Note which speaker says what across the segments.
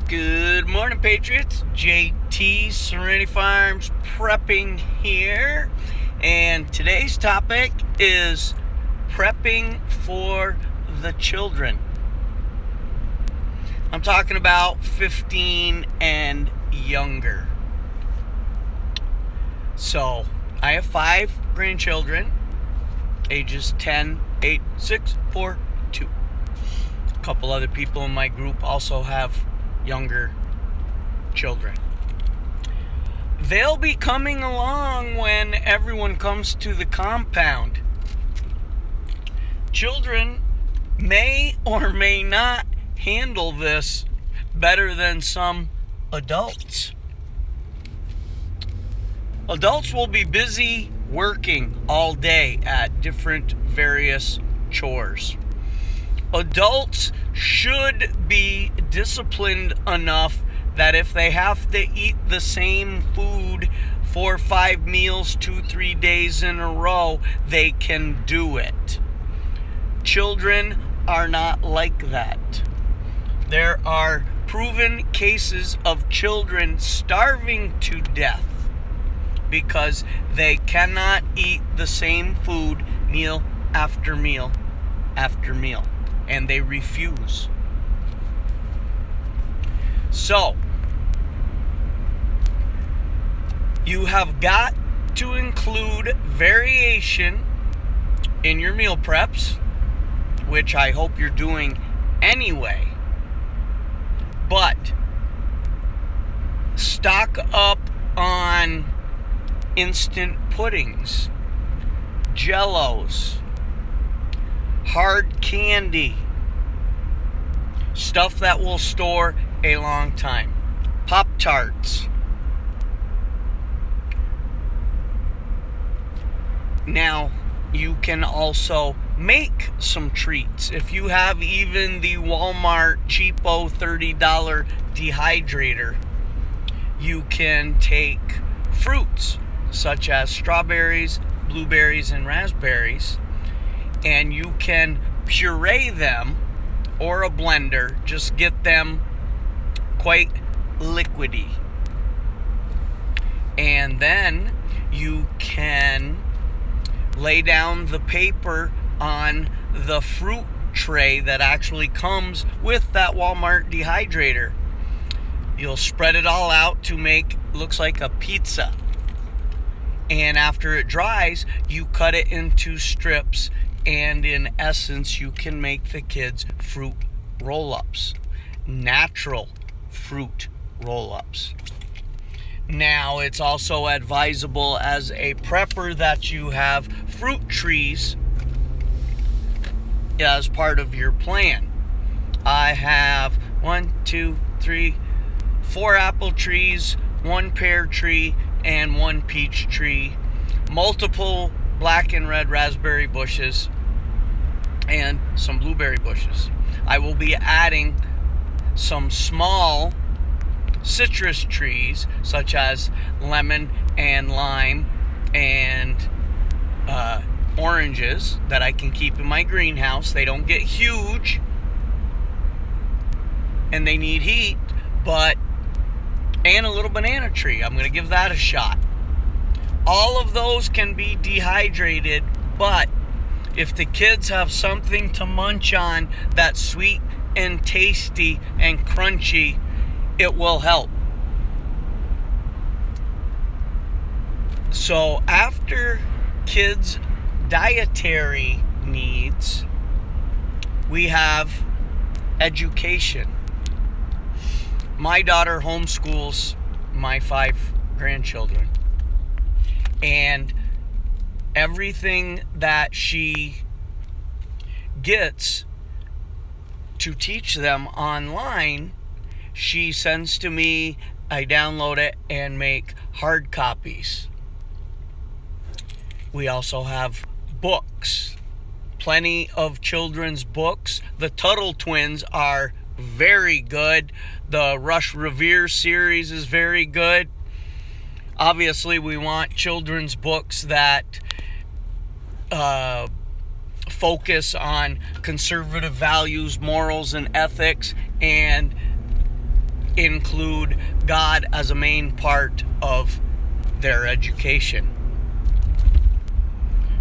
Speaker 1: Good morning, Patriots. JT Serenity Farms prepping here. And today's topic is prepping for the children. I'm talking about 15 and younger. So, I have 5 grandchildren, ages 10, 8, 6, 4, 2. A couple other people in my group also have younger children. They'll be coming along when everyone comes to the compound. Children may or may not handle this better than some adults. Adults will be busy working all day at different various chores. Adults should be disciplined enough that if they have to eat the same food for 5 meals, 2-3 days in a row, they can do it. Children are not like that. There are proven cases of children starving to death because they cannot eat the same food meal after meal after meal. And they refuse. So, you have got to include variation in your meal preps, which I hope you're doing anyway. But stock up on instant puddings, jellos, hard candy, stuff that will store a long time, Pop-Tarts. Now, you can also make some treats. If you have even the Walmart cheapo $30 dehydrator, you can take fruits such as strawberries, blueberries, and raspberries, and you can puree them, or a blender, just get them quite liquidy. And then you can lay down the paper on the fruit tray that actually comes with that Walmart dehydrator. You'll spread it all out to make, looks like a pizza. And after it dries, you cut it into strips, and in essence, you can make the kids fruit roll-ups. Natural fruit roll-ups. Now, it's also advisable as a prepper that you have fruit trees as part of your plan. I have 4 apple trees, 1 pear tree, and 1 peach tree, multiple black and red raspberry bushes, and some blueberry bushes. I will be adding some small citrus trees such as lemon and lime and oranges that I can keep in my greenhouse. They don't get huge and they need heat, and a little banana tree. I'm going to give that a shot. All of those can be dehydrated, but if the kids have something to munch on that's sweet and tasty and crunchy, it will help. So after kids' dietary needs, we have education. My daughter homeschools my 5 grandchildren. And everything that she gets to teach them online, she sends to me. I download it and make hard copies. We also have books. Plenty of children's books. The Tuttle Twins are very good. The Rush Revere series is very good. Obviously, we want children's books that focus on conservative values, morals, and ethics, and include God as a main part of their education.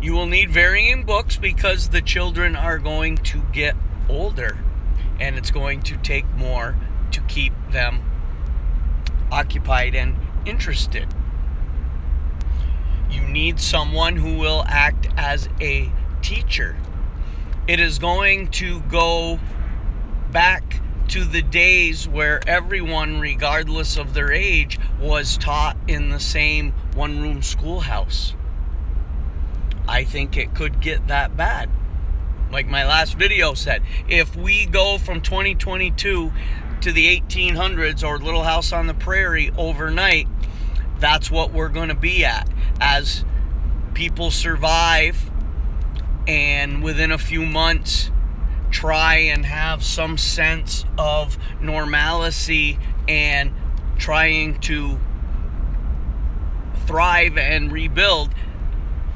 Speaker 1: You will need varying books because the children are going to get older, and it's going to take more to keep them occupied and interested. You need someone who will act as a teacher. It is going to go back to the days where everyone, regardless of their age, was taught in the same one-room schoolhouse. I think it could get that bad. Like my last video said, if we go from 2022 to the 1800s or Little House on the Prairie overnight, that's what we're going to be at as people survive and within a few months try and have some sense of normalcy and trying to thrive and rebuild.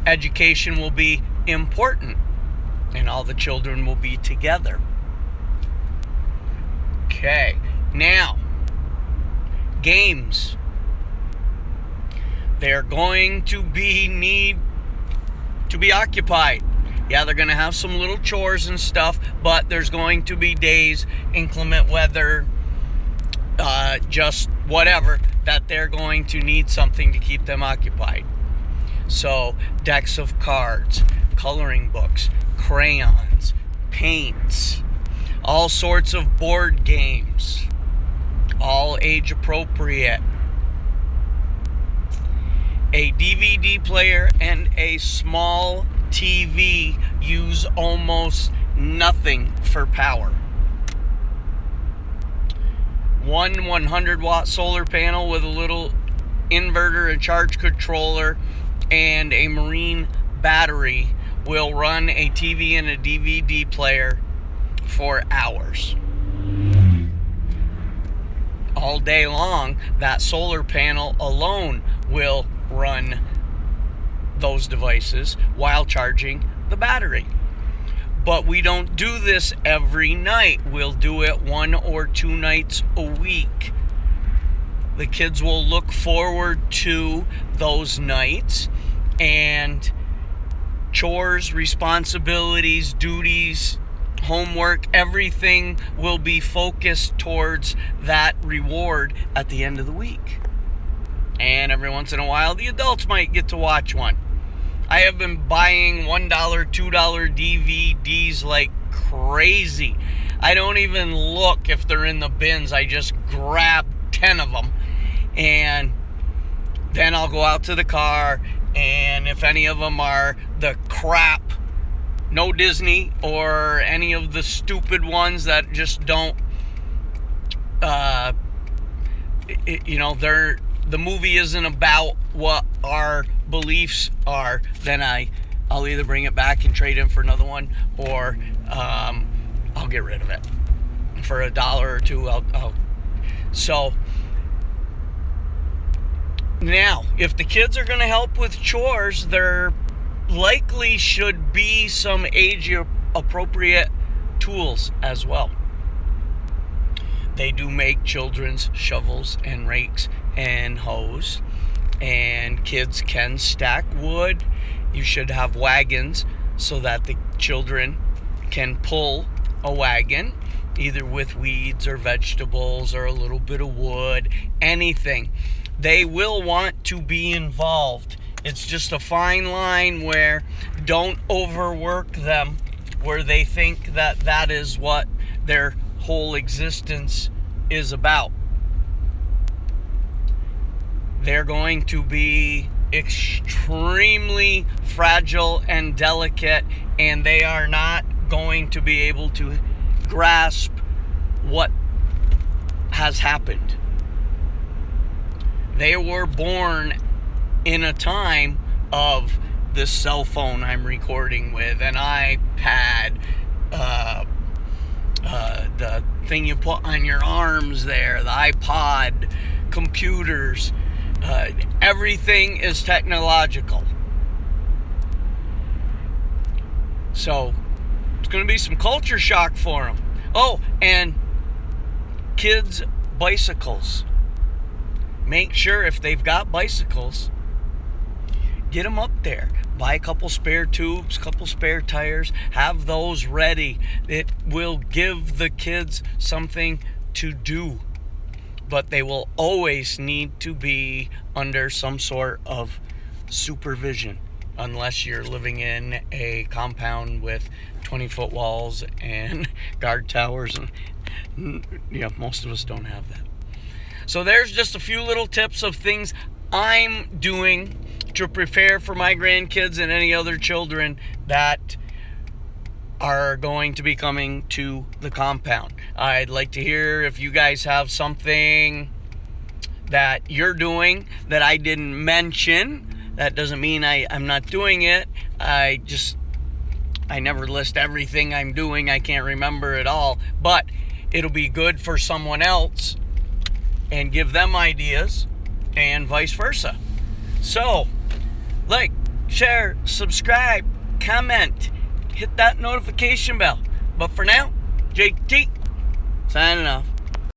Speaker 1: Education will be important and all the children will be together. Okay, now games. They're going to need to be occupied. Yeah, they're going to have some little chores and stuff, but there's going to be days, inclement weather, just whatever, that they're going to need something to keep them occupied. So, decks of cards, coloring books, crayons, paints, all sorts of board games, all age appropriate. A DVD player and a small TV use almost nothing for power. One 100-watt solar panel with a little inverter and charge controller and a marine battery will run a TV and a DVD player for hours. All day long, that solar panel alone will run those devices while charging the battery. But we don't do this every night. We'll do it 1 or 2 nights a week. The kids will look forward to those nights, and chores, responsibilities, duties, homework, everything will be focused towards that reward at the end of the week. And every once in a while, the adults might get to watch one. I have been buying $1, $2 DVDs like crazy. I don't even look if they're in the bins. I just grab 10 of them. And then I'll go out to the car, and if any of them are the crap, no Disney or any of the stupid ones that just don't, the movie isn't about what our beliefs are, then I'll either bring it back and trade in for another one, or I'll get rid of it for $1 or $2. So now, if the kids are going to help with chores, there likely should be some age-appropriate tools as well. They do make children's shovels and rakes and hoes, and kids can stack wood. You should have wagons so that the children can pull a wagon, either with weeds or vegetables or a little bit of wood, anything. They will want to be involved. It's just a fine line where don't overwork them, where they think that that is what their whole existence is about. They're going to be extremely fragile and delicate, and they are not going to be able to grasp what has happened. They were born in a time of this cell phone I'm recording with, an iPad, the thing you put on your arms there, the iPod, computers, everything is technological. So it's going to be some culture shock for them. Oh, and kids bicycles. Make sure if they've got bicycles, get them up there. Buy a couple spare tubes, couple spare tires. Have those ready. It will give the kids something to do. But they will always need to be under some sort of supervision, unless you're living in a compound with 20-foot walls and guard towers. And most of us don't have that. So there's just a few little tips of things I'm doing to prepare for my grandkids and any other children that are going to be coming to the compound. I'd like to hear if you guys have something that you're doing that I didn't mention. That doesn't mean I'm not doing it. I never list everything I'm doing. I can't remember it all. But it'll be good for someone else and give them ideas and vice versa. So, like, share, subscribe, comment, hit that notification bell. But for now, JT, signing off.